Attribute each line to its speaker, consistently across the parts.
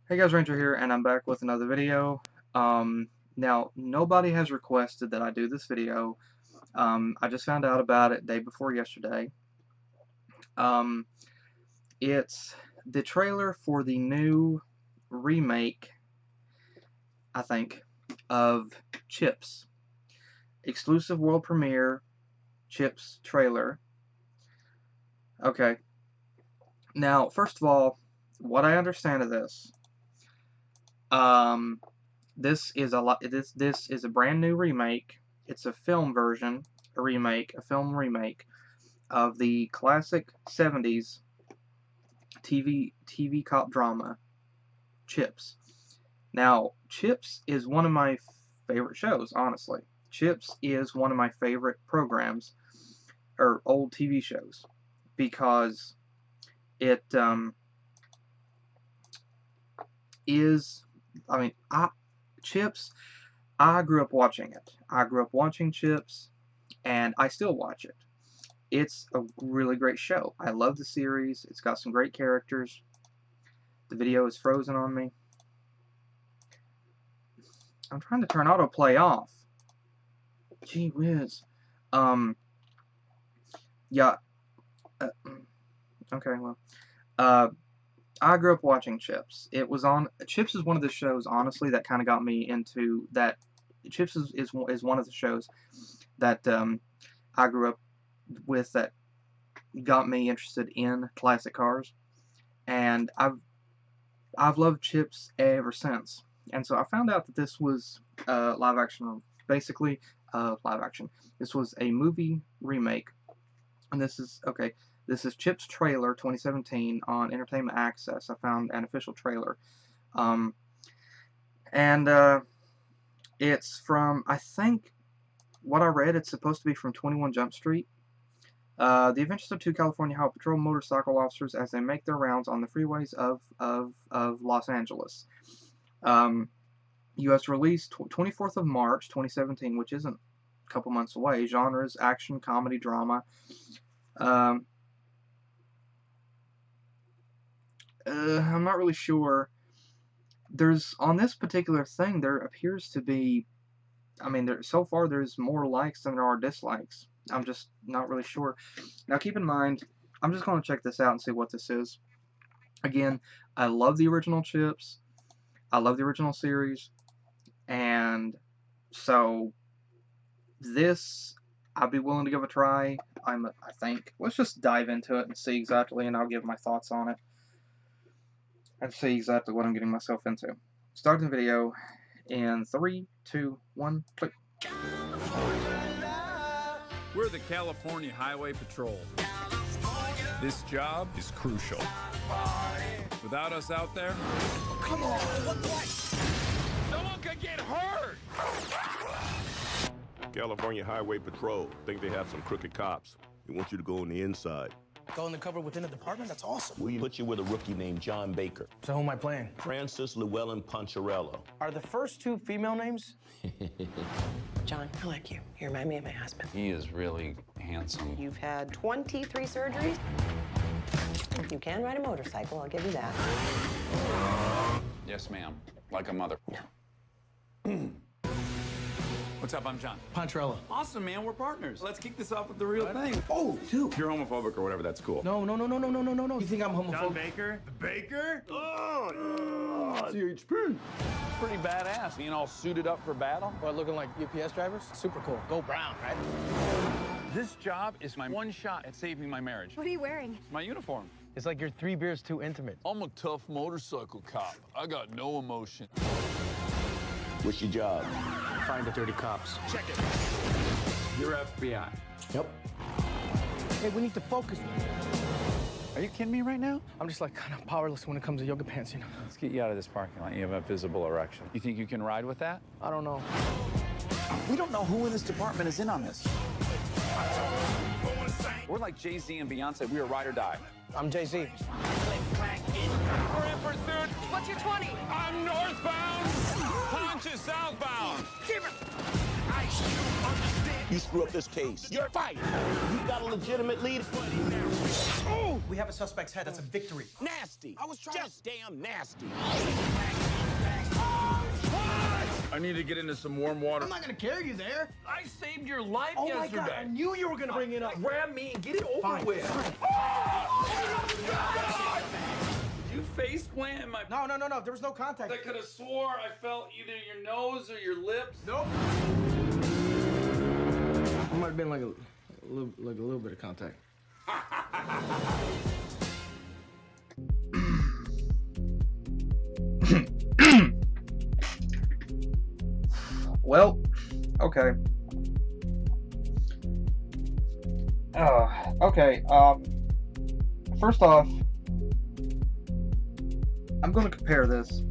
Speaker 1: Hey guys, Ranger here, and I'm back with another video. Now, nobody has requested that I do this video. I just found out about it day before yesterday. Um, it's the trailer for the new remake, I think, of Chips. Exclusive world premiere Chips trailer. Okay. Now, first of all, what I understand of this, this is a brand new remake. It's a film version, a film remake of the classic 70s TV cop drama Chips. Now, Chips is one of my favorite shows, honestly. Chips is one of my favorite programs or old TV shows because it is, Chips, I grew up watching it. I grew up watching Chips, and I still watch it. It's a really great show. I love the series. It's got some great characters. The video is frozen on me. I'm trying to turn autoplay off. Gee whiz. Yeah. Okay, well. I grew up watching Chips. Chips is one of the shows, honestly, that kind of got me into that. Chips is one of the shows that I grew up with that got me interested in classic cars, and I've loved Chips ever since. And so I found out that this was live action, basically live action. This was a movie remake, and this is okay. This is Chips trailer 2017 on Entertainment Access. I found an official trailer. It's from, I think, what I read, it's supposed to be from 21 Jump Street. The adventures of two California Highway Patrol motorcycle officers as they make their rounds on the freeways of Los Angeles. U.S. release 24th of March 2017, which isn't a couple months away. Genres, action, comedy, drama. I'm not really sure. On this particular thing, there appears to be, so far there's more likes than there are dislikes. I'm just not really sure. Now keep in mind, I'm just going to check this out and see what this is. Again, I love the original Chips. I love the original series. And so this, I'd be willing to give a try. I think. Let's just dive into it and see exactly, and I'll give my thoughts on it. And see exactly what I'm getting myself into. Starting the video in 3, 2, 1, click.
Speaker 2: We're the California Highway Patrol. This job is crucial. Without us out there,
Speaker 3: Come on, what?
Speaker 2: someone could get hurt!
Speaker 4: California Highway Patrol think they have some crooked cops. They want you to go on the inside.
Speaker 3: Go undercover within the department? That's awesome.
Speaker 5: We put you with a rookie named John Baker.
Speaker 3: So who am I playing?
Speaker 5: Francis Llewellyn Poncherello.
Speaker 3: Are the first two female names?
Speaker 6: John, I like you. You remind me of my husband.
Speaker 2: He is really handsome.
Speaker 6: You've had 23 surgeries. You can ride a motorcycle, I'll give you that.
Speaker 2: Yes, ma'am. Like a mother.
Speaker 6: No.
Speaker 2: What's up? I'm John.
Speaker 3: Poncherello.
Speaker 2: Awesome, man. We're partners. Let's kick this off with the real thing.
Speaker 3: Oh, dude.
Speaker 2: If you're homophobic or whatever, that's cool.
Speaker 3: No. You think I'm homophobic?
Speaker 2: John Baker? The Baker?
Speaker 4: CHP.
Speaker 2: Pretty badass. Being all suited up for battle.
Speaker 3: What, looking like UPS drivers? Super cool. Go brown, right?
Speaker 2: This job is my one shot at saving my marriage.
Speaker 7: What are you wearing?
Speaker 2: My uniform.
Speaker 3: It's like you're 3 beers too intimate.
Speaker 8: I'm a tough motorcycle cop. I got no emotion.
Speaker 5: What's your job?
Speaker 3: Find the dirty cops.
Speaker 2: Check it. You're FBI.
Speaker 3: Yep. Hey, we need to focus.
Speaker 2: Are you kidding me right now?
Speaker 3: I'm just like kind of powerless when it comes to yoga pants, you know?
Speaker 2: Let's get you out of this parking lot. You have a visible erection. You think you can ride with that?
Speaker 3: I don't know.
Speaker 9: We don't know who in this department is in on this.
Speaker 2: We're like Jay-Z and Beyonce. We are ride or die.
Speaker 3: I'm Jay-Z.
Speaker 2: We're in pursuit.
Speaker 7: What's your 20?
Speaker 2: I'm northbound. Punch is southbound.
Speaker 5: You screw up this case, you're fired. You got a legitimate lead.
Speaker 3: We have a suspect's head. That's a victory.
Speaker 5: Nasty.
Speaker 3: I was trying
Speaker 5: Just damn nasty.
Speaker 2: I need to get into some warm water.
Speaker 3: I'm not gonna carry you there.
Speaker 8: I saved your life
Speaker 3: Oh my
Speaker 8: yesterday.
Speaker 3: God, I knew you were gonna bring it up.
Speaker 8: Grab me and get it over
Speaker 3: Fine,
Speaker 8: with.
Speaker 3: fine.
Speaker 2: Did you face plant in my...
Speaker 3: No, there was no contact.
Speaker 2: I could have swore I felt either your nose or your lips.
Speaker 3: Nope.
Speaker 7: It might have been like a little bit of contact.
Speaker 1: Well, okay. Okay, first off, I'm going to compare this.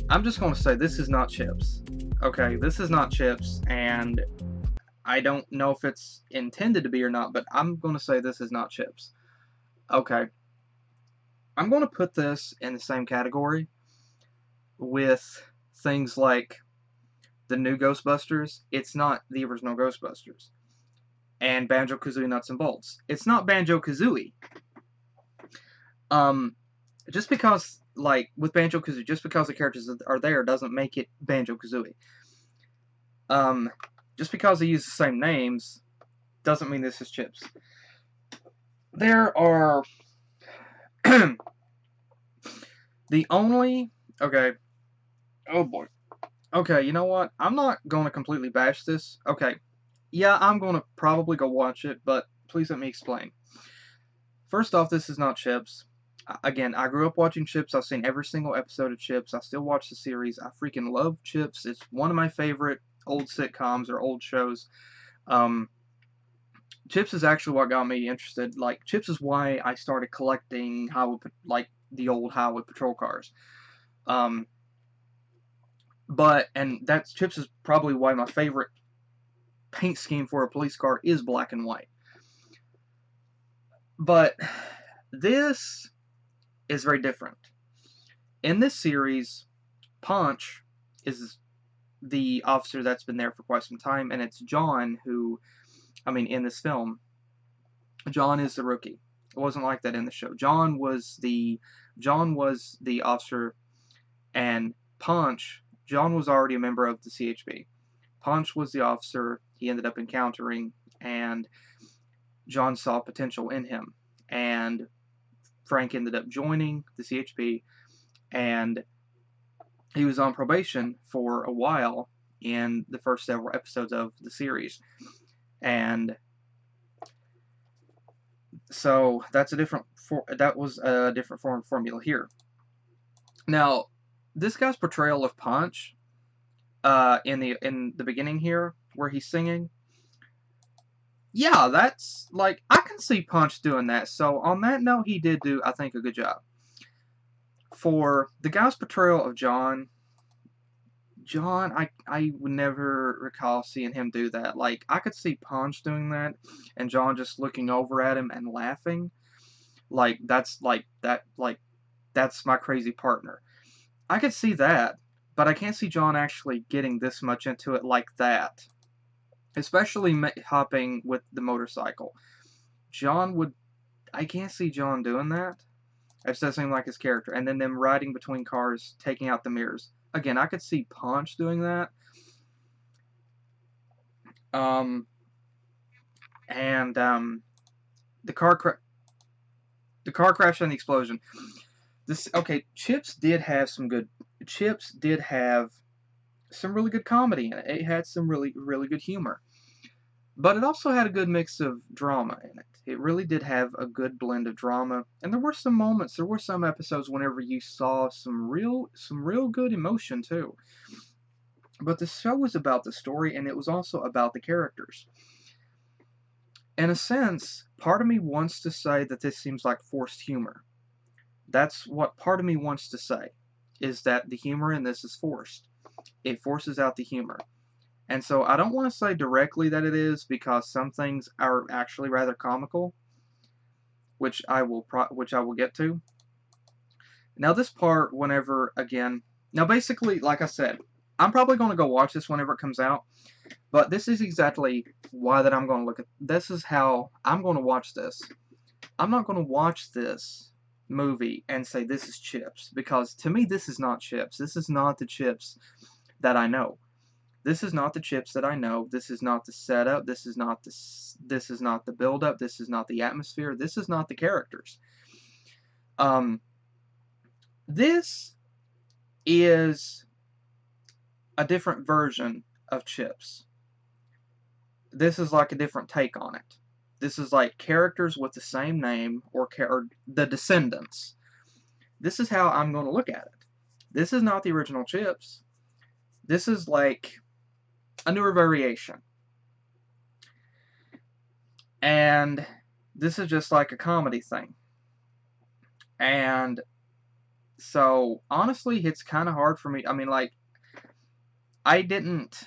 Speaker 1: I'm just going to say this is not Chips. Okay, this is not Chips, and I don't know if it's intended to be or not, but I'm going to say this is not Chips. Okay. I'm going to put this in the same category with things like the new Ghostbusters. It's not the original Ghostbusters. And Banjo-Kazooie Nuts and Bolts. It's not Banjo-Kazooie. Just because, like, with Banjo-Kazooie, just because the characters are there doesn't make it Banjo-Kazooie. Just because they use the same names doesn't mean this is Chips. There are... the only... Okay. Oh, boy. Okay, you know what? I'm not going to completely bash this. Okay. Yeah, I'm going to probably go watch it, but please let me explain. First off, this is not Chips. Again, I grew up watching Chips. I've seen every single episode of Chips. I still watch the series. I freaking love Chips. It's one of my favorite old sitcoms or old shows. Chips is actually what got me interested. Like, Chips is why I started collecting the old Highway Patrol cars. And Chips is probably why my favorite paint scheme for a police car is black and white. But this is very different. In this series, Punch is the officer that's been there for quite some time, and it's John who, in this film, John is the rookie. It wasn't like that in the show. John was the officer, and John was already a member of the CHB. Punch was the officer he ended up encountering, and John saw potential in him. And Frank ended up joining the CHB, and he was on probation for a while in the first several episodes of the series. And so that was a different formula here. Now, this guy's portrayal of Punch in the beginning here, where he's singing, yeah, that's, like, I can see Punch doing that. So on that note, he did do, I think, a good job. For the guy's portrayal of John, I would never recall seeing him do that. Like, I could see Punch doing that, and John just looking over at him and laughing. That's my crazy partner. I could see that, but I can't see John actually getting this much into it like that. Especially hopping with the motorcycle. I can't see John doing that. It doesn't seem like his character. And then them riding between cars, taking out the mirrors. Again, I could see Punch doing that. The car crash and the explosion. Chips did have some really good comedy in it. It had some really, really good humor. But it also had a good mix of drama in it. It really did have a good blend of drama. And there were some moments, there were some episodes whenever you saw some real good emotion too. But the show was about the story, and it was also about the characters. In a sense, part of me wants to say that this seems like forced humor. That's what part of me wants to say, is that the humor in this is forced. It forces out the humor. And so I don't want to say directly that it is, because some things are actually rather comical, which I will get to. Now this part, now basically, like I said, I'm probably going to go watch this whenever it comes out, but this is exactly why that I'm going to look at. This is how I'm going to watch this. I'm not going to watch this movie and say this is Chips, because to me this is not Chips. This is not the Chips that I know. This is not the Chips that I know. This is not the setup. This is not the build up. This is not the atmosphere. This is not the characters. This is a different version of Chips. This is like a different take on it. This is like characters with the same name, or the Descendants. This is how I'm going to look at it. This is not the original Chips. This is like a newer variation. And this is just like a comedy thing. And so, honestly, it's kind of hard for me. I mean, like, I didn't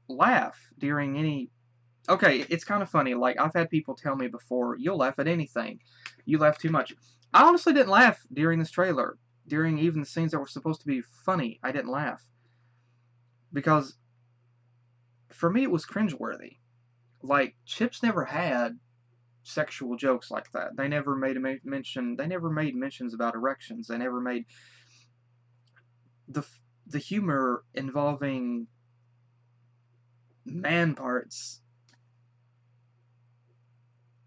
Speaker 1: laugh during any... Okay, it's kind of funny. Like, I've had people tell me before, you'll laugh at anything. You laugh too much. I honestly didn't laugh during this trailer. During even the scenes that were supposed to be funny, I didn't laugh. Because, for me, it was cringeworthy. Like, Chips never had sexual jokes like that. They never made mentions about erections. They never made the humor involving man parts.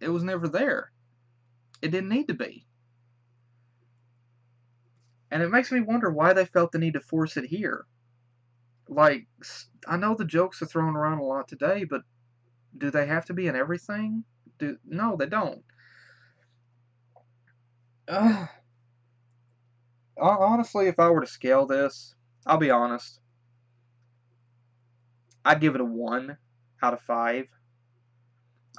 Speaker 1: It was never there. It didn't need to be. And it makes me wonder why they felt the need to force it here. Like, I know the jokes are thrown around a lot today, but do they have to be in everything? No, they don't. Honestly, if I were to scale this, I'll be honest, I'd give it a 1 out of 5.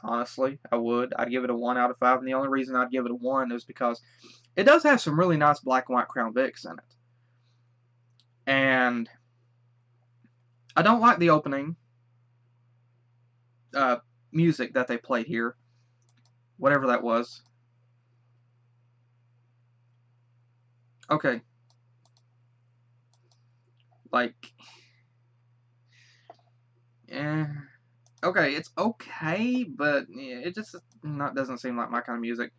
Speaker 1: Honestly, I would. I'd give it a 1 out of 5, and the only reason I'd give it a 1 is because it does have some really nice black and white Crown Vics in it. And I don't like the opening music that they played here. Whatever that was. Okay. Like... Okay, it's okay, but it just doesn't seem like my kind of music.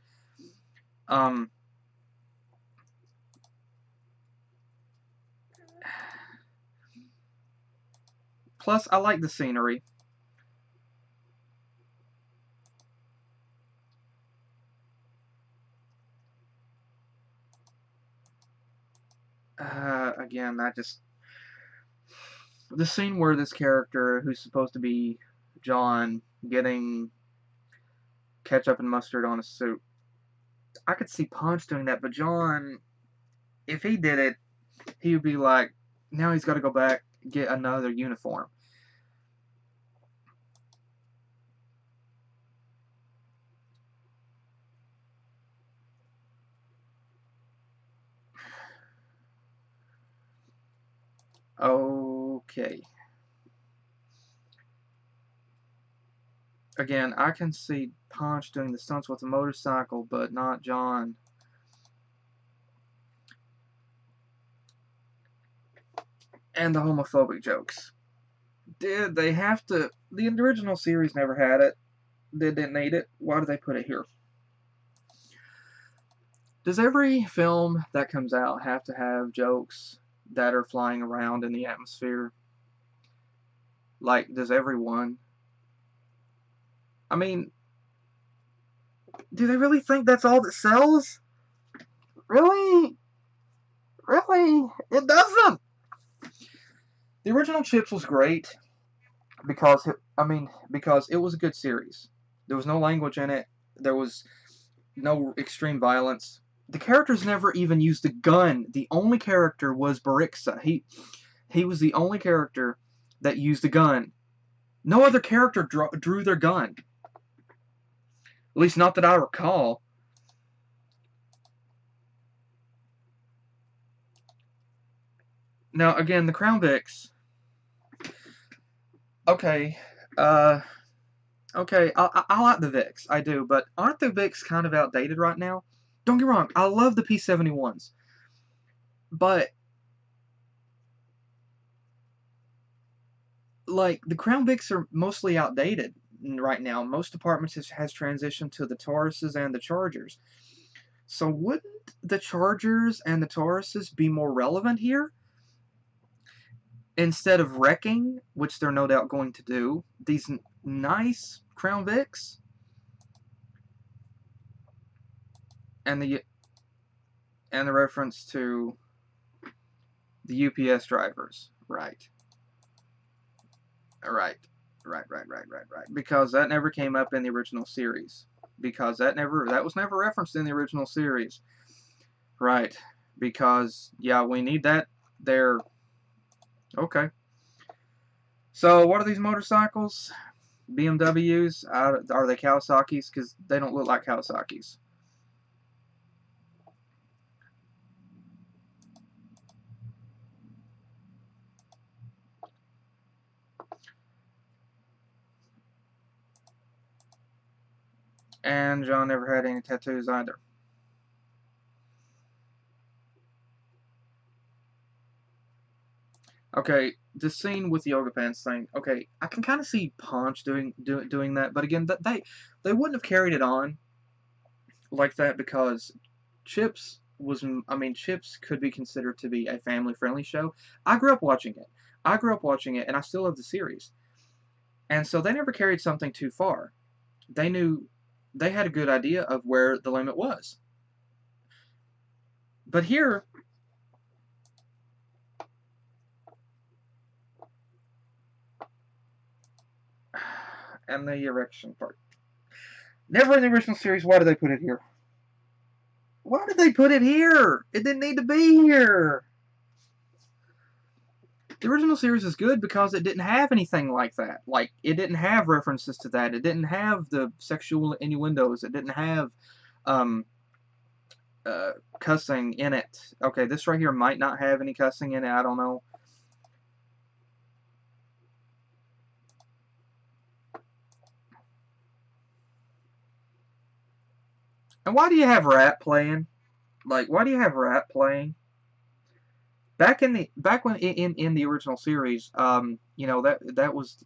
Speaker 1: Plus, I like the scenery. Again, the scene where this character, who's supposed to be John, getting ketchup and mustard on his suit, I could see Punch doing that, but John, if he did it, he would be like, now he's got to go back, get another uniform. Okay. Again, I can see Punch doing the stunts with a motorcycle, but not John. And the homophobic jokes. Did they have to... The original series never had it. They didn't need it. Why did they put it here? Does every film that comes out have to have jokes that are flying around in the atmosphere? Like, does everyone? I mean, do they really think that's all that sells? Really? Really? It doesn't! The original Chips was great because it was a good series. There was no language in it. There was no extreme violence. The characters never even used a gun. The only character was Barixa. He was the only character that used a gun. No other character drew their gun. At least not that I recall. Now, again, the Crown Vics. Okay, okay, I like the Vics, I do, but aren't the Vics kind of outdated right now? Don't get me wrong, I love the P71s, but, like, the Crown Vics are mostly outdated right now. Most departments has transitioned to the Tauruses and the Chargers. So wouldn't the Chargers and the Tauruses be more relevant here? Instead of wrecking, which they're no doubt going to do, these nice Crown Vics and the reference to the UPS drivers, right? Right. Because that never came up in the original series. Because that was never referenced in the original series. Right. Because yeah, we need that there. Okay. So what are these motorcycles? BMWs? Are they Kawasaki's? Because they don't look like Kawasaki's. And John never had any tattoos either. Okay, the scene with the yoga pants thing. Okay, I can kind of see Punch doing that, but again, they wouldn't have carried it on like that because Chips was. I mean, Chips could be considered to be a family-friendly show. I grew up watching it. And I still love the series. And so they never carried something too far. They knew they had a good idea of where the limit was. But here, and the erection part. Never in the original series, why did they put it here? Why did they put it here? It didn't need to be here. The original series is good because it didn't have anything like that. Like, it didn't have references to that. It didn't have the sexual innuendos. It didn't have cussing in it. Okay, this right here might not have any cussing in it. I don't know. And why do you have rap playing? Like, why do you have rap playing? Back when in the original series, you know, that was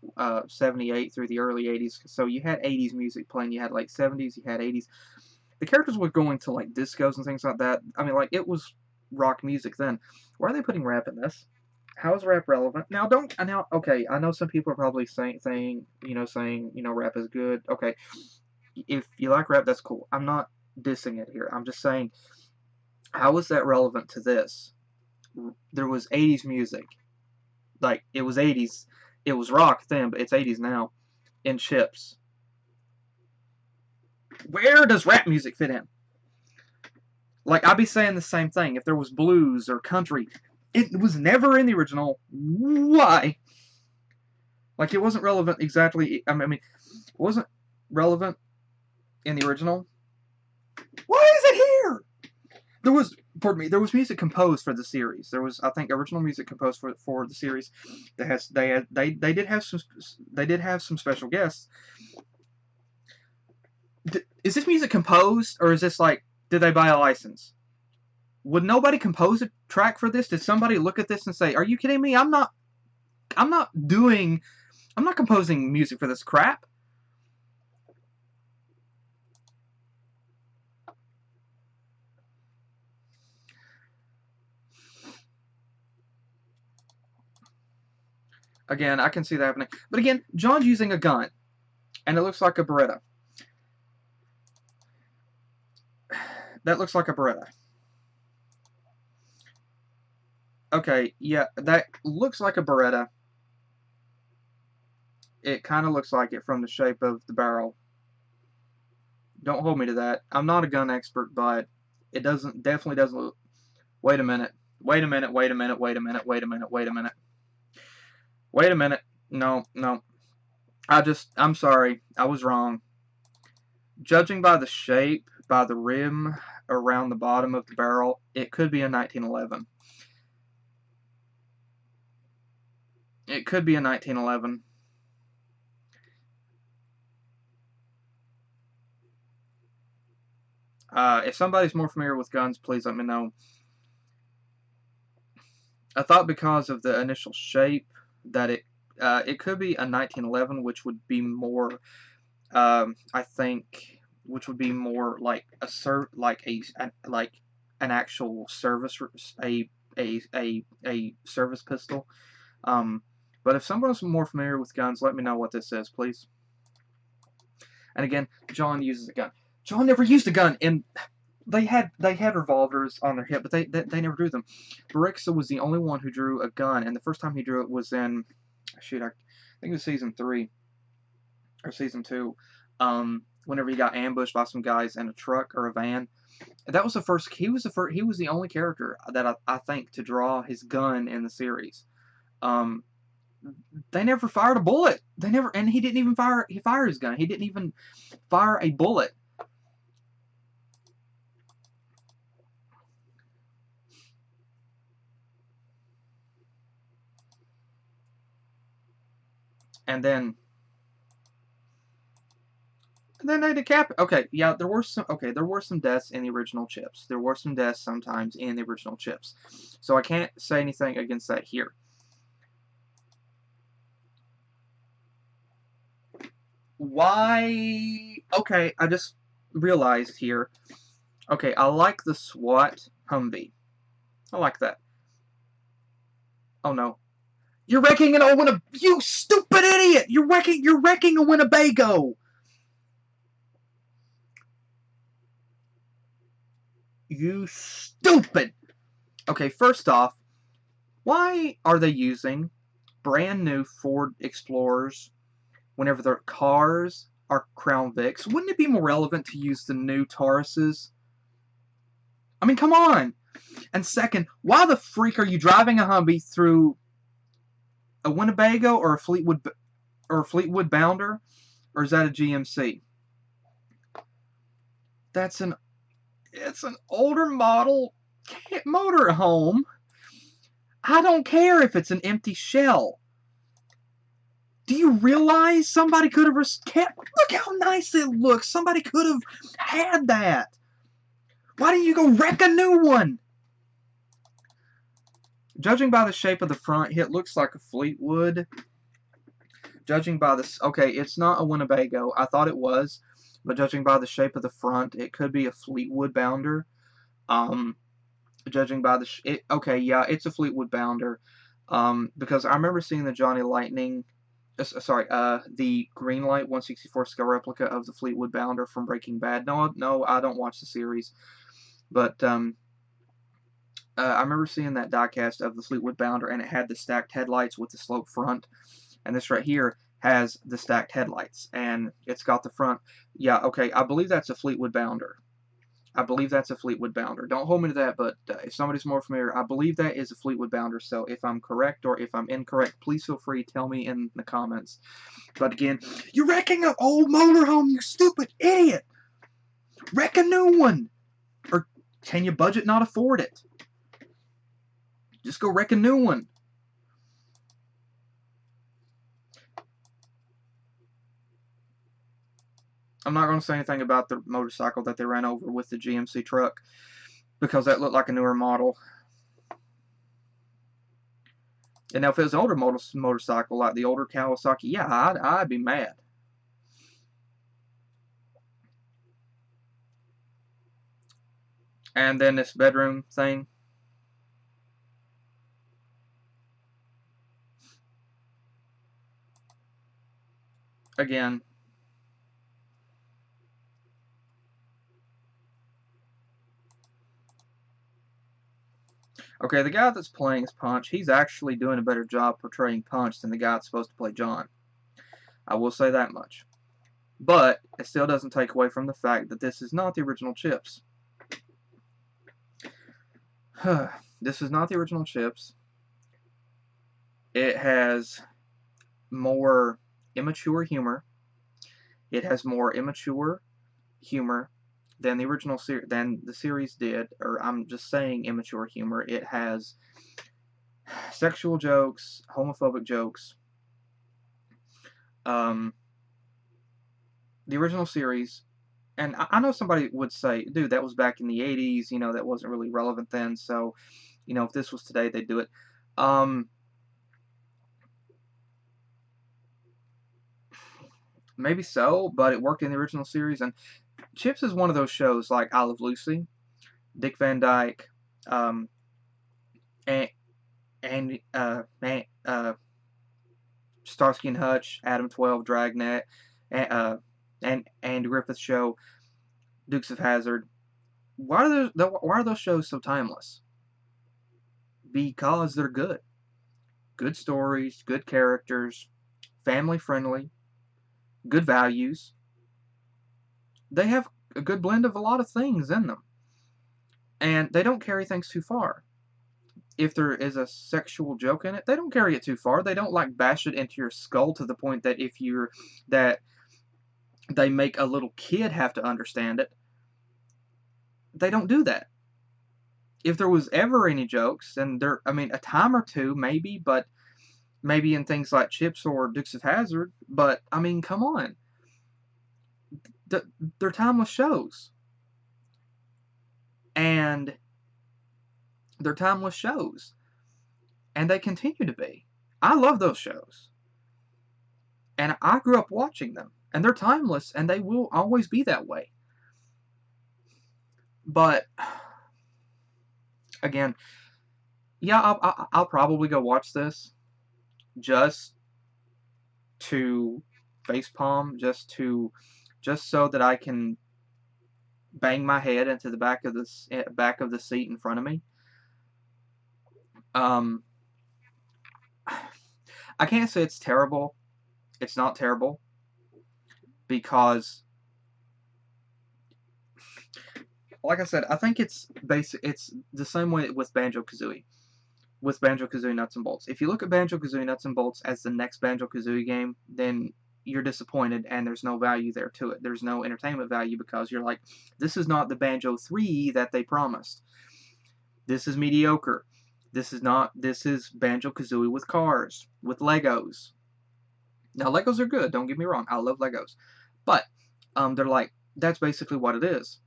Speaker 1: 78 through the early 80s. So you had 80s music playing. You had like 70s. You had 80s. The characters were going to like discos and things like that. I mean, like, it was rock music then. Why are they putting rap in this? How is rap relevant? Now, okay, I know some people are probably saying, rap is good. Okay, if you like rap, that's cool. I'm not dissing it here. I'm just saying, how is that relevant to this? There was 80s music. Like, it was 80s. It was rock then, but it's 80s now. In Chips. Where does rap music fit in? Like, I'd be saying the same thing. If there was blues or country, it was never in the original. Why? Like, it wasn't relevant exactly. I mean, it wasn't relevant in the original. Why is it here? There was music composed for the series. There was, I think, original music composed for the series. They did have some special guests. Is this music composed, or is this like, did they buy a license? Would nobody compose a track for this? Did somebody look at this and say, "Are you kidding me? I'm not composing music for this crap." Again, I can see that happening. But again, John's using a gun, and it looks like a Beretta. That looks like a Beretta. Okay, yeah, that looks like a Beretta. It kind of looks like it from the shape of the barrel. Don't hold me to that. I'm not a gun expert, but it definitely doesn't look. Wait a minute. Wait a minute. Wait a minute. Wait a minute. Wait a minute. Wait a minute. Wait a minute. No. I'm sorry. I was wrong. Judging by the shape, by the rim around the bottom of the barrel, it could be a 1911. It could be a 1911. If somebody's more familiar with guns, please let me know. I thought because of the initial shape that it could be a 1911, which would be more, I think, which would be more like like an actual service a service pistol. But if someone's more familiar with guns, let me know what this is, please. And again, John uses a gun. John never used a gun, and they had revolvers on their hip, but they never drew them. Barixa was the only one who drew a gun, and the first time he drew it was in, shoot, I think it was season 3 or season 2. Whenever he got ambushed by some guys in a truck or a van, that was the first. He was the only character that I think to draw his gun in the series. They never fired a bullet. They never, and he didn't even fire his gun. He didn't even fire a bullet. And then they decapitated. Okay, yeah, there were some deaths in the original chips. There were some deaths sometimes in the original chips. So I can't say anything against that here. Why? Okay, I just realized here. Okay, I like the SWAT Humvee. I like that. Oh no. You're wrecking an Winnebago. You stupid idiot! You're wrecking a Winnebago. You stupid. Okay, first off, why are they using brand new Ford Explorers whenever their cars are Crown Vics? Wouldn't it be more relevant to use the new Tauruses? I mean, come on. And second, why the freak are you driving a Humvee through a Winnebago or a Fleetwood Bounder, or is that a GMC? It's an older model motorhome. I don't care if it's an empty shell. Do you realize somebody could have look how nice it looks. Somebody could have had that. Why don't you go wreck a new one? Judging by the shape of the front, it looks like a Fleetwood. Judging by this, okay, it's not a Winnebago. I thought it was, but judging by the shape of the front, it could be a Fleetwood Bounder. Judging by okay, yeah, it's a Fleetwood Bounder. Because I remember seeing the Johnny Lightning, the Greenlight 1/64 scale replica of the Fleetwood Bounder from Breaking Bad. No, I don't watch the series, but I remember seeing that diecast of the Fleetwood Bounder, and it had the stacked headlights with the sloped front. And this right here has the stacked headlights, and it's got the front. Yeah, okay, I believe that's a Fleetwood Bounder. Don't hold me to that, but if somebody's more familiar, I believe that is a Fleetwood Bounder. So if I'm correct or if I'm incorrect, please feel free to tell me in the comments. But again, you're wrecking an old motorhome, you stupid idiot! Wreck a new one! Or can your budget not afford it? Just go wreck a new one. I'm not going to say anything about the motorcycle that they ran over with the GMC truck, because that looked like a newer model. And now if it was an older motorcycle, like the older Kawasaki, yeah, I'd be mad. And then this bedroom thing. Again, okay, the guy that's playing as Punch, he's actually doing a better job portraying Punch than the guy that's supposed to play John. I will say that much. But it still doesn't take away from the fact that this is not the original Chips. This is not the original Chips. It has more immature humor. It has more immature humor than the original than the series did, or I'm just saying immature humor. It has sexual jokes, homophobic jokes. The original series, and I know somebody would say, dude, that was back in the 80s, you know, that wasn't really relevant then, so, you know, if this was today, they'd do it. Maybe so, but it worked in the original series, and Chips is one of those shows like I Love Lucy, Dick Van Dyke, um, and Starsky and Hutch, Adam 12, Dragnet, and Andy Griffith Show, Dukes of Hazzard. Why are those shows so timeless? Because they're good. Good stories, good characters, family friendly, good values. They have a good blend of a lot of things in them. And they don't carry things too far. If there is a sexual joke in it, they don't carry it too far. They don't like bash it into your skull to the point that that they make a little kid have to understand it. They don't do that. If there was ever any jokes, and a time or two maybe, but maybe in things like Chips or Dukes of Hazzard, but I mean, come on. They're timeless shows. And they're timeless shows. And they continue to be. I love those shows. And I grew up watching them. And they're timeless, and they will always be that way. But, again, yeah, I'll probably go watch this just to facepalm, just so that I can bang my head into the back of the seat in front of me. I can't say it's terrible. It's not terrible because, like I said, I think it's the same way with Banjo-Kazooie. With Banjo-Kazooie Nuts and Bolts. If you look at Banjo-Kazooie Nuts and Bolts as the next Banjo-Kazooie game, then you're disappointed and there's no value there to it. There's no entertainment value because you're like, this is not the Banjo 3 that they promised. This is mediocre. This is Banjo-Kazooie with cars, with Legos. Now, Legos are good, don't get me wrong. I love Legos. But, they're like, that's basically what it is.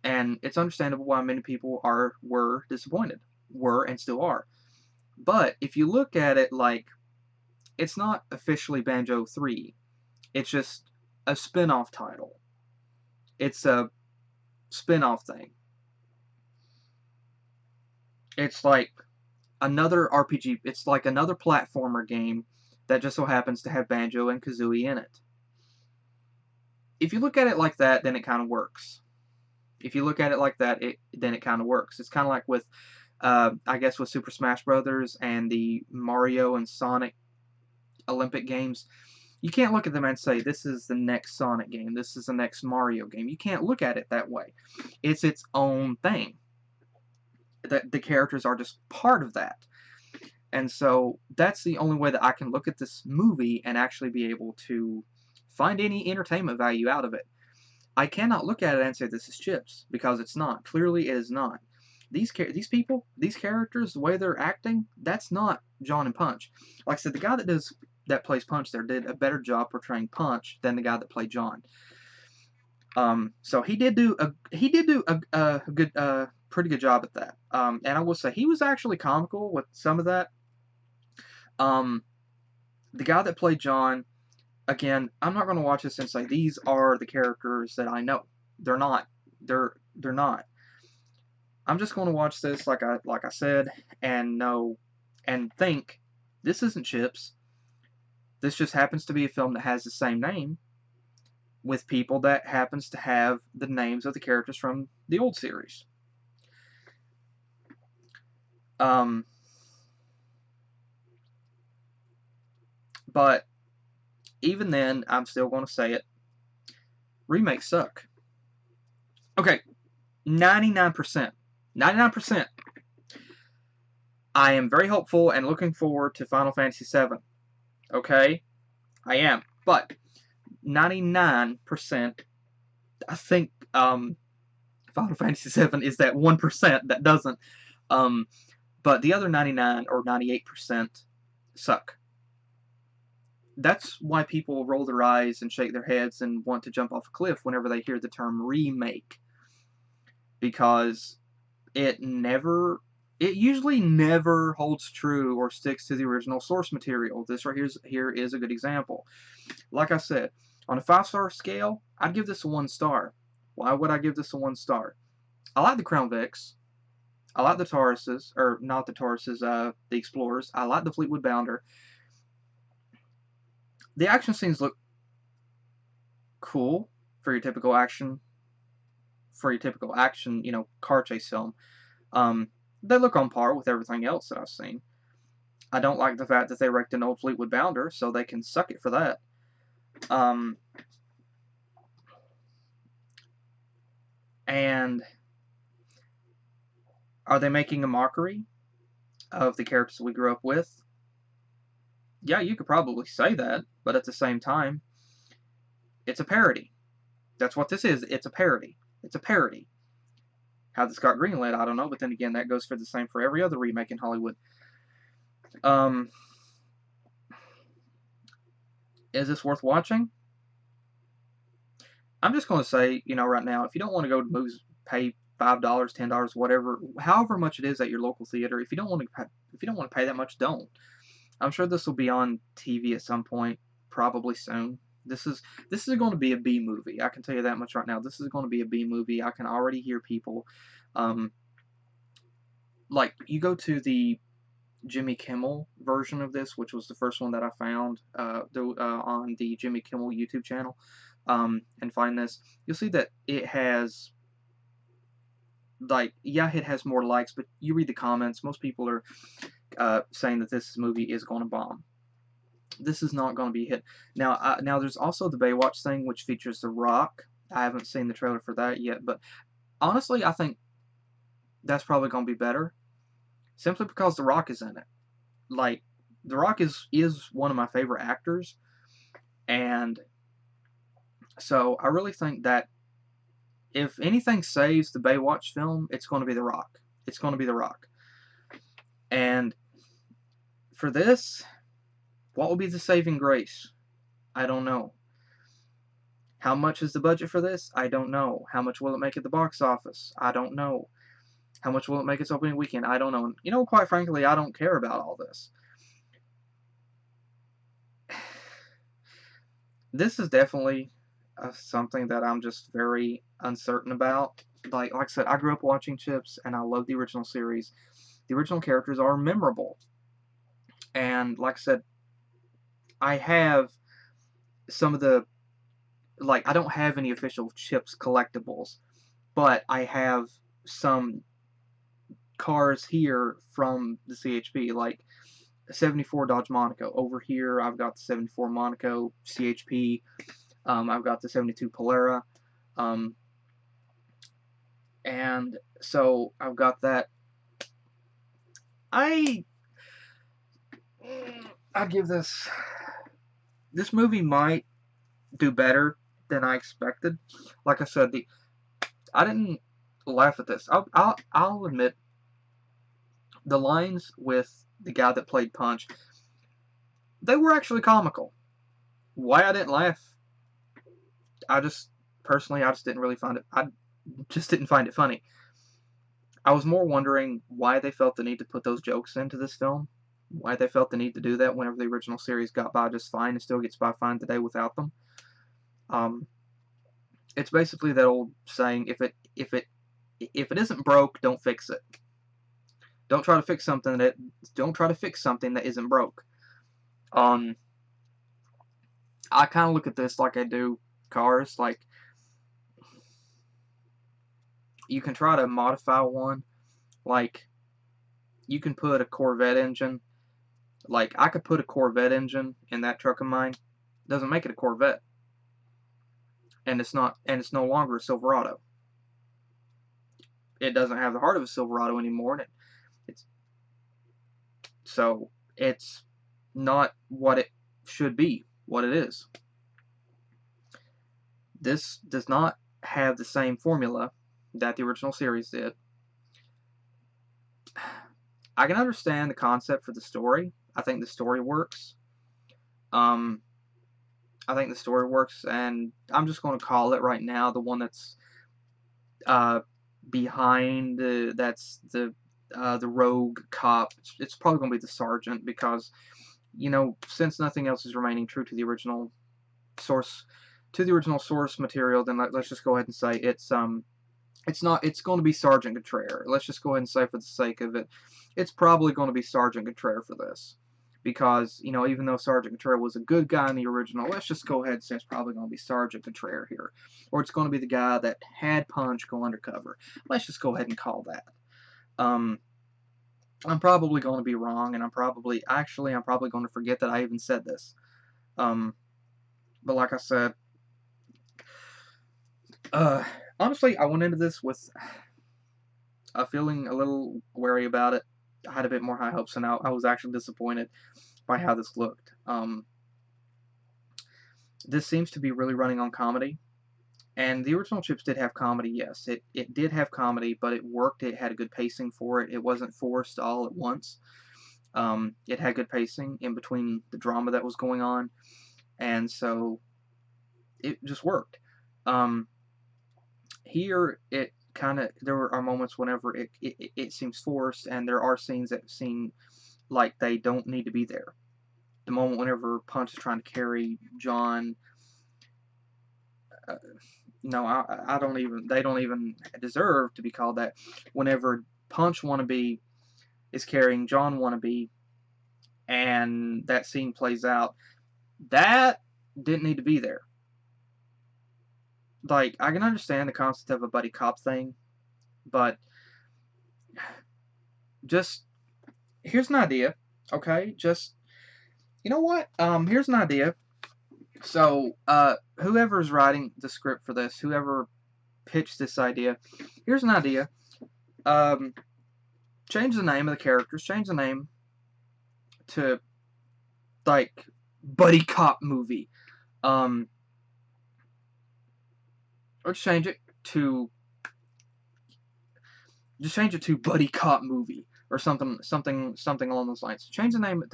Speaker 1: And it's understandable why many people were disappointed. Were and still are. But, if you look at it like, it's not officially Banjo 3. It's just a spin-off title. It's a spin-off thing. It's like another RPG. It's like another platformer game that just so happens to have Banjo and Kazooie in it. If you look at it like that, then it kind of works. If you look at it like that, then it kind of works. It's kind of like with, I guess, with Super Smash Brothers and the Mario and Sonic Olympic games. You can't look at them and say, this is the next Sonic game, this is the next Mario game. You can't look at it that way. It's its own thing. The characters are just part of that. And so that's the only way that I can look at this movie and actually be able to find any entertainment value out of it. I cannot look at it and say this is Chips, because it's not. Clearly it is not. These people, these characters, the way they're acting, that's not John and Punch. Like I said, the guy that plays Punch there did a better job portraying Punch than the guy that played John. So he did do a good, pretty good job at that. And I will say he was actually comical with some of that. The guy that played John, again, I'm not going to watch this and say these are the characters that I know. They're not. They're not. I'm just going to watch this, like I said, and know and think this isn't Chips. This just happens to be a film that has the same name with people that happens to have the names of the characters from the old series. But even then, I'm still going to say it. Remakes suck. Okay, 99%. 99%. I am very hopeful and looking forward to Final Fantasy VII. Okay? I am. But 99%, I think Final Fantasy VII is that 1% that doesn't. But the other 99 or 98% suck. That's why people roll their eyes and shake their heads and want to jump off a cliff whenever they hear the term remake. Because it usually never holds true or sticks to the original source material. This right here is a good example. Like I said, on a 5-star scale, I'd give this a 1 star. Why would I give this a 1 star? I like the Crown Vics. I like the Tauruses, or not the Tauruses, the Explorers. I like the Fleetwood Bounder. The action scenes look cool for your typical action, you know, car chase film. They look on par with everything else that I've seen. I don't like the fact that they wrecked an old Fleetwood Bounder, so they can suck it for that. And are they making a mockery of the characters we grew up with? Yeah, you could probably say that, but at the same time, it's a parody. That's what this is. It's a parody. It's a parody. How this got greenlit, I don't know, but then again, that goes for the same for every other remake in Hollywood. Is this worth watching? I'm just going to say, you know, right now, if you don't want to go to movies, pay $5, $10, whatever, however much it is at your local theater. If you don't want to pay that much, don't. I'm sure this will be on TV at some point, probably soon. This is going to be a B movie. I can tell you that much right now. This is going to be a B movie. I can already hear people, like, you go to the Jimmy Kimmel version of this, which was the first one that I found on the Jimmy Kimmel YouTube channel, and find this, you'll see that it has, like, yeah, it has more likes, but you read the comments, most people are saying that this movie is going to bomb. This is not going to be a hit. Now, now there's also the Baywatch thing, which features The Rock. I haven't seen the trailer for that yet, but honestly, I think that's probably going to be better, simply because The Rock is in it. Like, The Rock is one of my favorite actors, and so I really think that if anything saves the Baywatch film, it's going to be The Rock. It's going to be The Rock. And for this, what will be the saving grace? I don't know. How much is the budget for this? I don't know. How much will it make at the box office? I don't know. How much will it make its opening weekend? I don't know. You know, quite frankly, I don't care about all this. This is definitely something that I'm just very uncertain about. Like I said, I grew up watching Chips, and I love the original series. The original characters are memorable. And like I said, I have some of the, like, I don't have any official Chips collectibles, but I have some cars here from the CHP, like a 74 Dodge Monaco. Over here, I've got the 74 Monaco CHP. I've got the 72 Polara. And so I've got that. I'd give this movie might do better than I expected. Like I said, I didn't laugh at this. I'll admit, the lines with the guy that played Punch, they were actually comical. Why I didn't laugh, personally, I just didn't really find it. I just didn't find it funny. I was more wondering why they felt the need to put those jokes into this film. Why they felt the need to do that whenever the original series got by just fine and still gets by fine today without them. It's basically that old saying: if it isn't broke, don't fix it. Don't try to fix something that isn't broke. I kind of look at this like I do cars. Like, you can try to modify one. Like, you can put a Corvette engine. Like, I could put a Corvette engine in that truck of mine. Doesn't make it a Corvette. And it's no longer a Silverado. It doesn't have the heart of a Silverado anymore, and so it's not what it should be, what it is. This does not have the same formula that the original series did. I can understand the concept for the story. I think the story works. And I'm just going to call it right now the one that's behind that's the rogue cop. It's probably going to be the sergeant, because, you know, since nothing else is remaining true to the original source, to the original source material, then let's just go ahead and say it's not. It's going to be Sergeant Contraire. Let's just go ahead and say, for the sake of it, it's probably going to be Sergeant Contraire for this, because even though Sergeant Contraire was a good guy in the original, let's just go ahead and say it's probably going to be Sergeant Contraire here, or it's going to be the guy that had Punch go undercover. Let's just go ahead and call that. I'm probably going to be wrong, and I'm probably going to forget that I even said this. But like I said, honestly, I went into this with feeling a little wary about it. I had a bit more high hopes, and I was actually disappointed by how this looked. This seems to be really running on comedy. And the original Chips did have comedy, yes. It did have comedy, but it worked. It had a good pacing for it. It wasn't forced all at once. It had good pacing in between the drama that was going on. And so it just worked. Here, there are moments whenever it seems forced, and there are scenes that seem like they don't need to be there. The moment whenever Punch is trying to carry John... no, they don't even deserve to be called that. Whenever Punch Wannabe is carrying John Wannabe, and that scene plays out, that didn't need to be there. Like, I can understand the concept of a buddy cop thing, but just, here's an idea, okay? Just, you know what? Here's an idea. So, whoever's writing the script for this, whoever pitched this idea, here's an idea. Change the name of the characters, change the name to, like, buddy cop movie. Or change it to buddy cop movie, or something along those lines. Change the name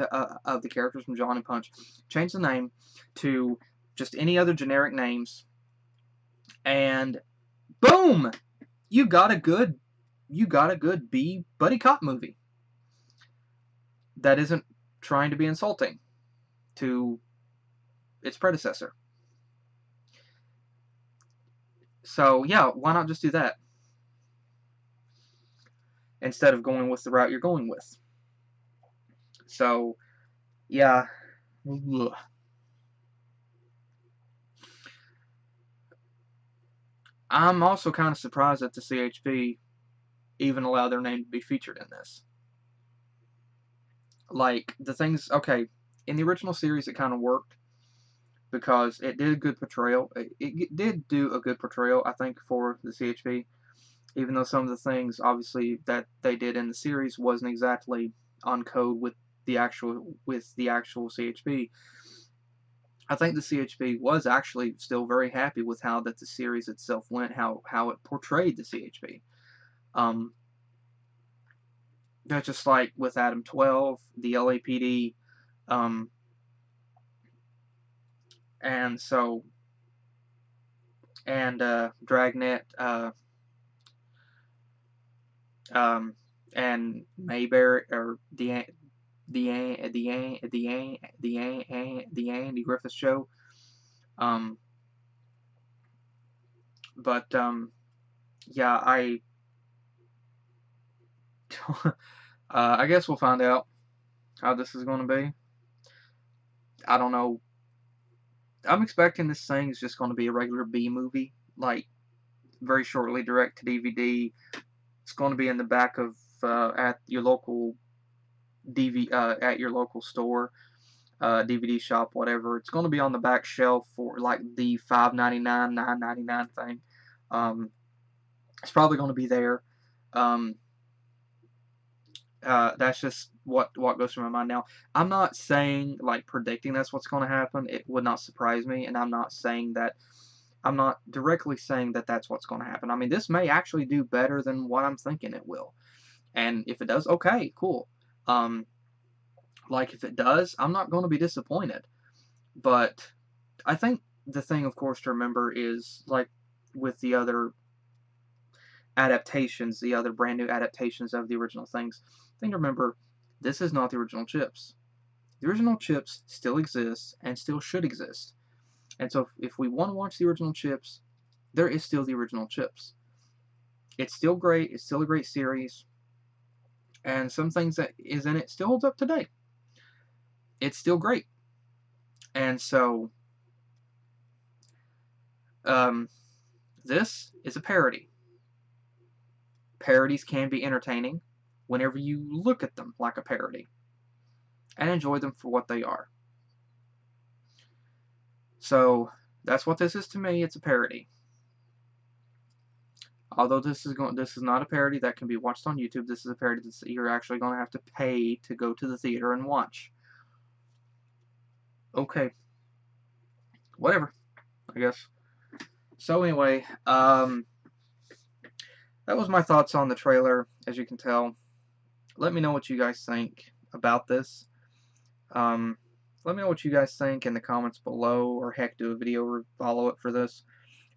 Speaker 1: of the characters from John and Punch. Change the name to just any other generic names, and boom, you got a good B buddy cop movie that isn't trying to be insulting to its predecessor. So yeah, why not just do that instead of going with the route you're going with? So yeah. Ugh. I'm also kind of surprised that the CHP even allowed their name to be featured in this. Like, the things, okay, in the original series it kind of worked, because it did a good portrayal. It did do a good portrayal, I think, for the CHP, even though some of the things, obviously, that they did in the series wasn't exactly on code with the actual CHP. I think the CHP was actually still very happy with how that the series itself went, how it portrayed the CHP. That's just like with Adam 12, the LAPD, and so, and Dragnet, and Mayberry, or the Andy Griffith Show. Yeah, I guess we'll find out how this is going to be. I don't know. I'm expecting this thing is just going to be a regular B movie, like very shortly, direct to DVD. It's going to be in the back of at your local at your local store, DVD shop, whatever. It's going to be on the back shelf for like the $5.99, $9.99 thing. It's probably going to be there. That's just what goes through my mind now. I'm not saying, like, predicting that's what's going to happen. It would not surprise me, and I'm not directly saying that that's what's going to happen. I mean, this may actually do better than what I'm thinking it will. And if it does, okay, cool. Like, if it does, I'm not going to be disappointed. But I think the thing, of course, to remember is, like, with the other adaptations, the other brand new adaptations of the original things, thing to remember, this is not the original Chips. The original Chips still exists and still should exist. And so if we want to watch the original Chips, there is still the original Chips. It's still great. It's still a great series. And some things that is in it still holds up today. It's still great. And so, this is a parody. Parodies can be entertaining whenever you look at them like a parody and enjoy them for what they are. So that's what this is to me. It's a parody. Although this is not a parody that can be watched on YouTube. This is a parody that you're actually going to have to pay to go to the theater and watch. Okay. Whatever, I guess. So anyway, that was my thoughts on the trailer. As you can tell, let me know what you guys think about this. Let me know what you guys think in the comments below, or heck, do a video follow-up for this.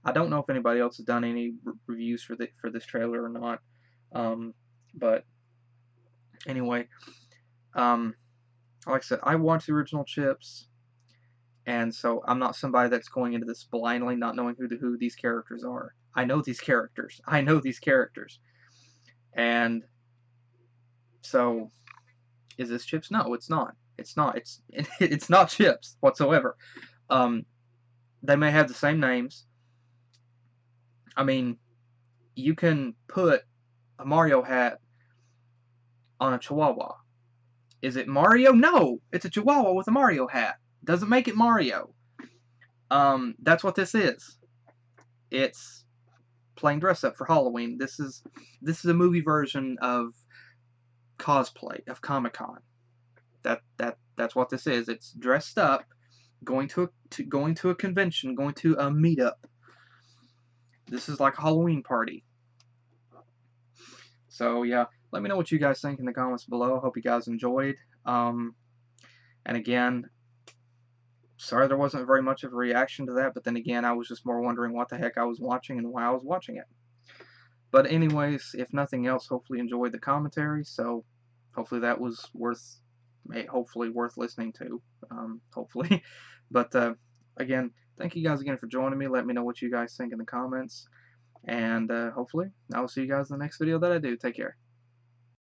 Speaker 1: I don't know if anybody else has done any reviews for this trailer or not. But anyway, like I said, I watched the original Chips, and so I'm not somebody that's going into this blindly, not knowing who these characters are. I know these characters. I know these characters. And so, is this Chips? No, it's not. It's not. It's not Chips whatsoever. They may have the same names. I mean, you can put a Mario hat on a Chihuahua. Is it Mario? No! It's a Chihuahua with a Mario hat. Doesn't make it Mario. That's what this is. It's playing dress up for Halloween. This is a movie version of cosplay, of Comic-Con. That's what this is. It's dressed up, going to a convention, going to a meetup. This is like a Halloween party. So yeah, let me know what you guys think in the comments below. I hope you guys enjoyed. And again, sorry there wasn't very much of a reaction to that, but then again, I was just more wondering what the heck I was watching and why I was watching it. But anyways, if nothing else, hopefully you enjoyed the commentary. So hopefully that was worth listening to. Hopefully. But again, thank you guys again for joining me. Let me know what you guys think in the comments. And hopefully, I will see you guys in the next video that I do. Take care.